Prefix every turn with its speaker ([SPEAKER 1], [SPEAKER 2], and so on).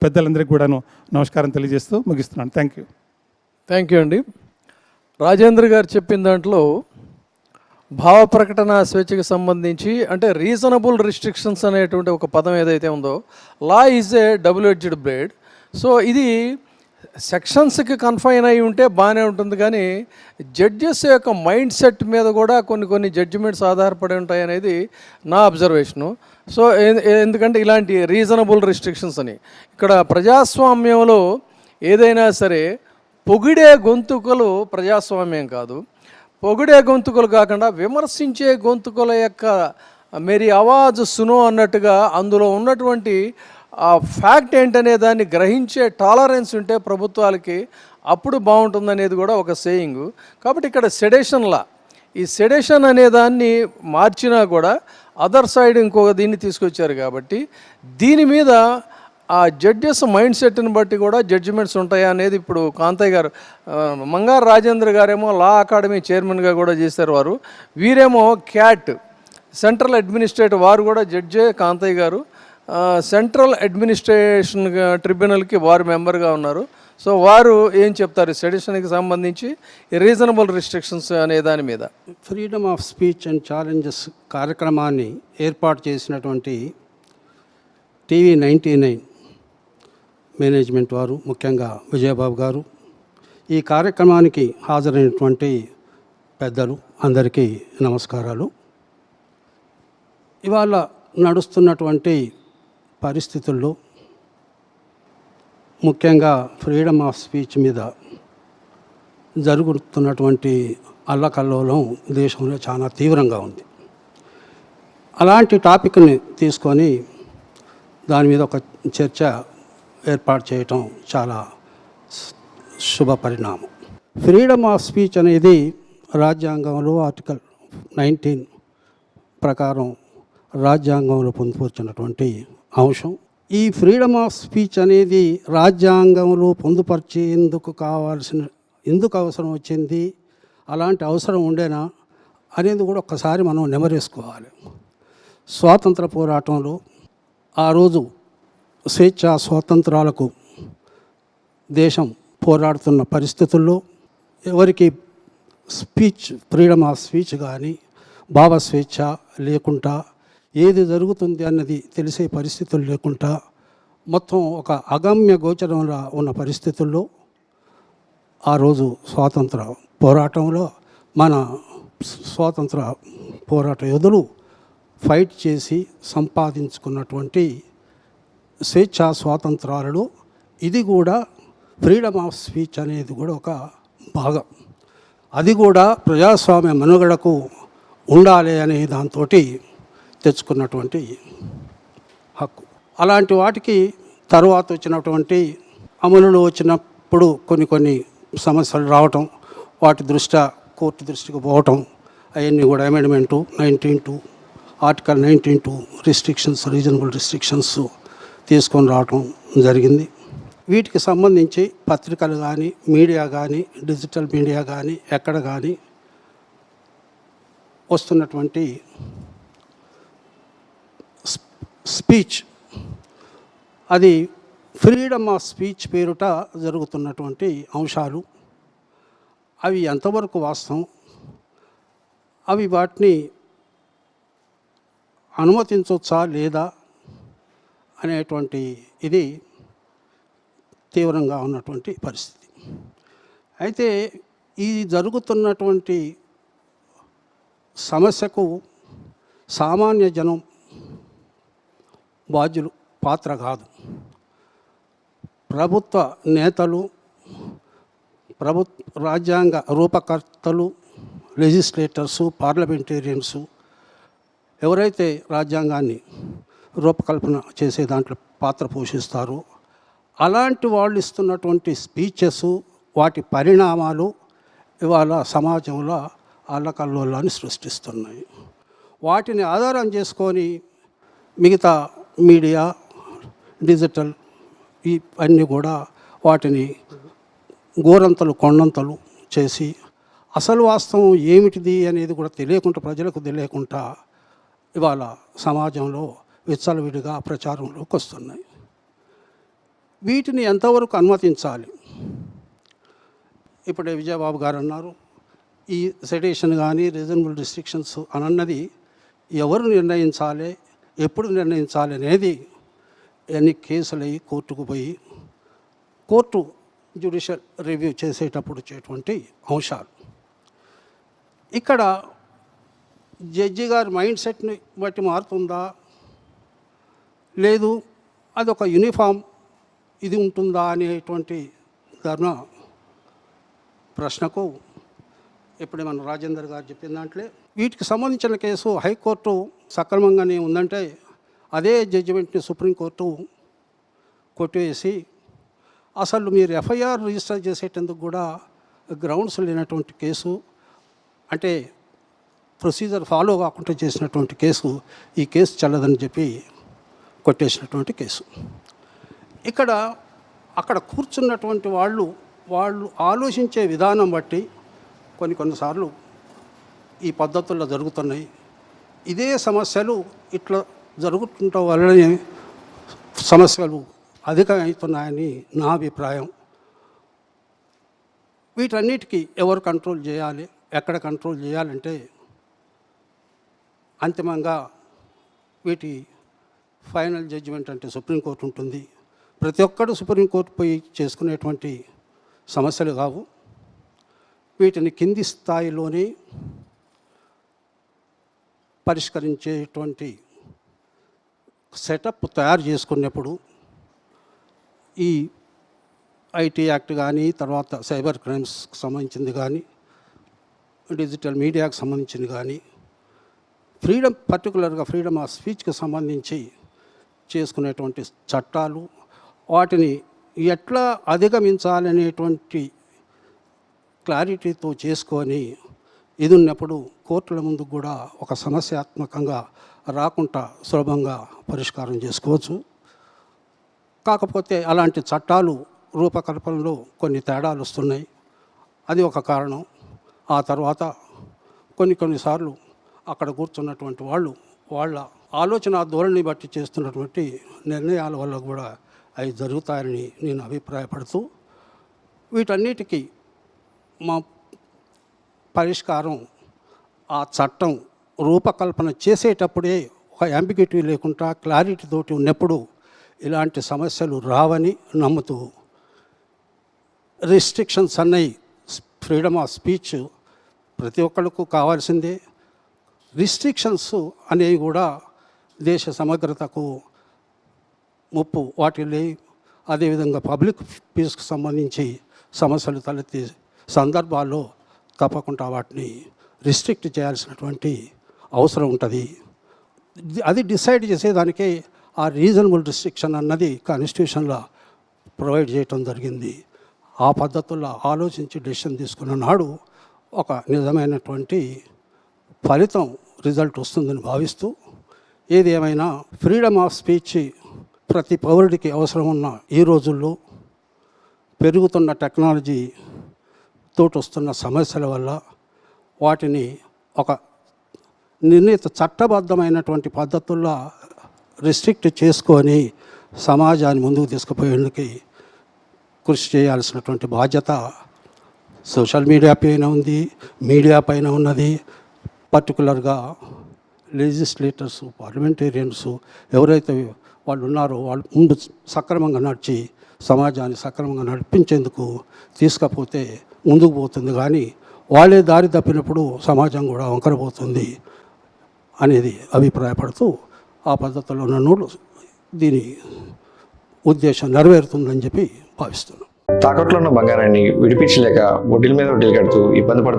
[SPEAKER 1] పెద్దలందరికీ కూడాను నమస్కారం తెలియజేస్తూ ముగిస్తున్నాను.
[SPEAKER 2] థ్యాంక్ యూ అండి. రాజేంద్ర గారు చెప్పిన దాంట్లో భావ ప్రకటన స్వేచ్ఛకు సంబంధించి అంటే రీజనబుల్ రిస్ట్రిక్షన్స్ అనేటువంటి ఒక పదం ఏదైతే ఉందో, law is a double edged blade. So ఇది సెక్షన్స్కి కన్ఫైన్ అయి ఉంటే బాగానే ఉంటుంది, కానీ జడ్జెస్ యొక్క మైండ్ సెట్ మీద కూడా కొన్ని జడ్జిమెంట్స్ ఆధారపడి ఉంటాయి అనేది నా అబ్జర్వేషను. సో ఎందుకంటే ఇలాంటి రీజనబుల్ రిస్ట్రిక్షన్స్ అని ఇక్కడ ప్రజాస్వామ్యంలో ఏదైనా సరే పొగిడే గొంతుకలు ప్రజాస్వామ్యం కాదు. పొగిడే గొంతుకలు కాకుండా విమర్శించే గొంతుకల యొక్క మేరీ ఆవాజ్ సునో అన్నట్టుగా అందులో ఉన్నటువంటి ఆ ఫ్యాక్ట్ ఏంటనే దాన్ని గ్రహించే టాలరెన్స్ ఉంటే ప్రభుత్వాలకి అప్పుడు బాగుంటుందనేది కూడా ఒక సేయింగ్. కాబట్టి ఇక్కడ సెడేషన్లా ఈ సెడేషన్ అనే దాన్ని మార్చినా కూడా అదర్ సైడ్ ఇంకొక దీన్ని తీసుకొచ్చారు. కాబట్టి దీని మీద ఆ జడ్జెస్ మైండ్ సెట్ని బట్టి కూడా జడ్జిమెంట్స్ ఉంటాయా అనేది ఇప్పుడు కాంతయ్య గారు, మంగారు రాజేంద్ర గారేమో లా అకాడమీ చైర్మన్గా కూడా చేశారు వారు. వీరేమో క్యాట్ సెంట్రల్ అడ్మినిస్ట్రేటివ్ వారు కూడా జడ్జే కాంతయ్య గారు సెంట్రల్ అడ్మినిస్ట్రేషన్ ట్రిబ్యునల్కి వారు మెంబర్గా ఉన్నారు. సో వారు ఏం చెప్తారు సెడిషన్కి సంబంధించి రీజనబుల్ రిస్ట్రిక్షన్స్ అనే దాని మీద?
[SPEAKER 3] Freedom of speech and challenges కార్యక్రమాన్ని ఏర్పాటు చేసినటువంటి టీవీ 99 మేనేజ్మెంట్ వారు, ముఖ్యంగా విజయబాబు గారు, ఈ కార్యక్రమానికి హాజరైనటువంటి పెద్దలు అందరికీ నమస్కారాలు. ఇవాళ నడుస్తున్నటువంటి పరిస్థితుల్లో ముఖ్యంగా ఫ్రీడమ్ ఆఫ్ స్పీచ్ మీద జరుగుతున్నటువంటి అల్లకల్లోలం దేశంలో చాలా తీవ్రంగా ఉంది. అలాంటి టాపిక్ని తీసుకొని దాని మీద ఒక చర్చ ఏర్పాటు చేయటం చాలా శుభ పరిణామం. ఫ్రీడమ్ ఆఫ్ స్పీచ్ అనేది రాజ్యాంగంలో ఆర్టికల్ 19 ప్రకారం రాజ్యాంగంలో పొందుపరిచినటువంటి అంశం. ఈ ఫ్రీడమ్ ఆఫ్ స్పీచ్ అనేది రాజ్యాంగంలో ఎందుకు అవసరం వచ్చింది, అలాంటి అవసరం ఉండేనా అనేది కూడా ఒక్కసారి మనం నెమరేసుకోవాలి. స్వాతంత్ర పోరాటంలో ఆ రోజు స్వేచ్ఛా స్వాతంత్రాలకు దేశం పోరాడుతున్న పరిస్థితుల్లో ఎవరికి ఫ్రీడమ్ ఆఫ్ స్పీచ్ కానీ భావ స్వేచ్ఛ లేకుండా, ఏది జరుగుతుంది అన్నది తెలిసే పరిస్థితులు లేకుండా, మొత్తం ఒక అగమ్య గోచరంలో ఉన్న పరిస్థితుల్లో ఆ రోజు స్వాతంత్ర పోరాటంలో మన స్వాతంత్ర పోరాట యోధులు ఫైట్ చేసి సంపాదించుకున్నటువంటి స్వేచ్ఛా స్వాతంత్రాలలో ఇది కూడా ఫ్రీడమ్ ఆఫ్ స్పీచ్ అనేది కూడా ఒక భాగం. అది కూడా ప్రజాస్వామ్య మనుగడకు ఉండాలి అనే దాంతో తెచ్చుకున్నటువంటి హక్కు. అలాంటి వాటికి తర్వాత వచ్చినటువంటి అమలులో వచ్చినప్పుడు కొన్ని సమస్యలు రావటం, వాటి దృష్ట్యా కోర్టు దృష్టికి పోవటం, అవన్నీ కూడా amendment 19(2) article 19(2) restrictions, reasonable restrictions తీసుకొని రావటం జరిగింది. వీటికి సంబంధించి పత్రికలు కానీ, మీడియా కానీ, డిజిటల్ మీడియా కానీ, ఎక్కడ కానీ వస్తున్నటువంటి స్పీచ్, అది ఫ్రీడమ్ ఆఫ్ స్పీచ్ పేరుట జరుగుతున్నటువంటి అంశాలు, అవి ఎంతవరకు వాస్తవం, అవి వాటిని అనుమతించవచ్చా లేదా అనేటువంటి ఇది తీవ్రంగా ఉన్నటువంటి పరిస్థితి. అయితే ఈ జరుగుతున్నటువంటి సమస్యకు సామాన్య జనం బాధ్యులు పాత్ర కాదు. ప్రభుత్వ నేతలు, రాజ్యాంగ రూపకర్తలు, లెజిస్లేటర్సు, పార్లమెంటేరియన్సు ఎవరైతే రాజ్యాంగాన్ని రూపకల్పన చేసే దాంట్లో పాత్ర పోషిస్తారో అలాంటి వాళ్ళు ఇస్తున్నటువంటి స్పీచెస్, వాటి పరిణామాలు ఇవాళ సమాజంలో అల్లకల్లోలాన్ని సృష్టిస్తున్నాయి. వాటిని ఆధారం చేసుకొని మిగతా మీడియా, డిజిటల్ అన్నీ కూడా వాటిని గోరంతలు కొండంతలు చేసి అసలు వాస్తవం ఏమిటిది అనేది కూడా తెలియకుండా, ప్రజలకు తెలియకుండా ఇవాళ సమాజంలో విచ్చలవిడిగా ప్రచారంలోకి వస్తున్నాయి. వీటిని ఎంతవరకు అనుమతించాలి? ఇప్పుడే విజయబాబు గారు అన్నారు, ఈ సెడేషన్ కానీ రీజనబుల్ రిస్ట్రిక్షన్స్ అన్నది ఎవరు నిర్ణయించాలి, ఎప్పుడు నిర్ణయించాలి అనేది ఎన్ని కేసులు అయ్యి కోర్టుకు పోయి కోర్టు జ్యుడిషియల్ రివ్యూ చేసేటప్పుడు వచ్చేటువంటి అంశాలు. ఇక్కడ జడ్జి గారి మైండ్ సెట్ని బట్టి మారుతుందా, లేదు అదొక యూనిఫామ్ ఇది ఉంటుందా అనేటువంటి ధర్మ ప్రశ్నకు ఇప్పుడు మన రాజేందర్ గారు చెప్పిన దాంట్లో వీటికి సంబంధించిన కేసు హైకోర్టు సక్రమంగానే ఉందంటే అదే జడ్జిమెంట్ని సుప్రీంకోర్టు కొట్టివేసి అసలు మీరు ఎఫ్ఐఆర్ రిజిస్టర్ చేసేటందుకు కూడా గ్రౌండ్స్ లేనటువంటి కేసు, అంటే ప్రొసీజర్ ఫాలో కాకుండా చేసినటువంటి కేసు, ఈ కేసు చెల్లదని చెప్పి కొట్టేసినటువంటి కేసు. ఇక్కడ అక్కడ కూర్చున్నటువంటి వాళ్ళు ఆలోచించే విధానం బట్టి కొన్నిసార్లు ఈ పద్ధతుల్లో జరుగుతున్నాయి. ఇదే సమస్యలు ఇట్లా జరుగుతుండటం వల్లనే సమస్యలు అధికమవుతున్నాయని నా అభిప్రాయం. వీటన్నిటికీ ఎవరు కంట్రోల్ చేయాలి, ఎక్కడ కంట్రోల్ చేయాలంటే అంతిమంగా వీటి ఫైనల్ జడ్జిమెంట్ అంటే సుప్రీంకోర్టు ఉంటుంది. ప్రతి ఒక్కరు సుప్రీంకోర్టు పోయి చేసుకునేటువంటి సమస్యలు కావు. వీటిని కింది స్థాయిలోనే పరిష్కరించేటువంటి సెటప్ తయారు చేసుకున్నప్పుడు ఈ ఐటీ యాక్ట్ కానీ, తర్వాత సైబర్ క్రైమ్స్కి సంబంధించింది కానీ, డిజిటల్ మీడియాకి సంబంధించింది కానీ, పర్టికులర్గా ఫ్రీడమ్ ఆఫ్ స్పీచ్కి సంబంధించి చేసుకునేటువంటి చట్టాలు, వాటిని ఎట్లా అధిగమించాలనేటువంటి క్లారిటీతో చేసుకొని ఇది ఉన్నప్పుడు కోర్టుల ముందు కూడా ఒక సమస్యాత్మకంగా రాకుండా సులభంగా పరిష్కారం చేసుకోవచ్చు. కాకపోతే అలాంటి చట్టాలు రూపకల్పనలో కొన్ని తేడాలు వస్తున్నాయి, అది ఒక కారణం. ఆ తర్వాత కొన్నిసార్లు అక్కడ కూర్చున్నటువంటి వాళ్ళ ఆలోచన ధోరణి బట్టి చేస్తున్నటువంటి నిర్ణయాల వల్ల కూడా అవి జరుగుతాయని నేను అభిప్రాయపడుతూ, వీటన్నిటికీ మా పరిష్కారం ఆ చట్టం రూపకల్పన చేసేటప్పుడే ఒక అంబిగ్యూటీ లేకుండా క్లారిటీ తోటి ఉన్నప్పుడు ఇలాంటి సమస్యలు రావని నమ్ముతూ, రిస్ట్రిక్షన్స్ అన్నవి ఫ్రీడమ్ ఆఫ్ స్పీచ్ ప్రతి ఒక్కళ్ళకు కావాల్సిందే. రిస్ట్రిక్షన్స్ అనేవి కూడా దేశ సమగ్రతకు ముప్పు వాటిల్లి, అదేవిధంగా పబ్లిక్ పీస్కి సంబంధించి సమస్యలు తలెత్తే సందర్భాల్లో తప్పకుండా వాటిని రిస్ట్రిక్ట్ చేయాల్సినటువంటి అవసరం ఉంటుంది. అది డిసైడ్ చేసేదానికే ఆ రీజనబుల్ రిస్ట్రిక్షన్ అన్నది కాన్స్టిట్యూషన్లో ప్రొవైడ్ చేయటం జరిగింది. ఆ పద్ధతుల్లో ఆలోచించి డెసిషన్ తీసుకున్న నాడు ఒక నిజమైనటువంటి ఫలితం రిజల్ట్ వస్తుందని భావిస్తూ, ఏది ఏమైనా ఫ్రీడమ్ ఆఫ్ స్పీచ్ ప్రతి పౌరుడికి అవసరం ఉన్న ఈ రోజుల్లో పెరుగుతున్న టెక్నాలజీ తోటి వస్తున్న సమస్యల వల్ల వాటిని ఒక నిర్ణీత చట్టబద్ధమైనటువంటి పద్ధతుల్లో రిస్ట్రిక్ట్ చేసుకొని సమాజాన్ని ముందుకు తీసుకుపోయేందుకు కృషి చేయాల్సినటువంటి బాధ్యత సోషల్ మీడియా పైన ఉంది, మీడియా పైన ఉన్నది. పర్టికులర్గా లెజిస్లేటర్సు, పార్లమెంటేరియన్సు ఎవరైతే వాళ్ళు ఉన్నారో వాళ్ళు ముందు సక్రమంగా నడిచి సమాజాన్ని సక్రమంగా నడిపించేందుకు తీసుకపోతే ముందుకు పోతుంది. కానీ వాళ్ళే దారి తప్పినప్పుడు సమాజం కూడా వంకరపోతుంది అనేది అభిప్రాయపడుతూ, ఆ పద్ధతిలో నన్ను దీని ఉద్దేశం నెరవేరుతుందని చెప్పి భావిస్తున్నాను.
[SPEAKER 4] తాకట్లో ఉన్న బంగారాన్ని విడిపించలేక వడ్డీల మీద వడ్డీలు కడుతూ ఇబ్బంది పడుతున్నారు.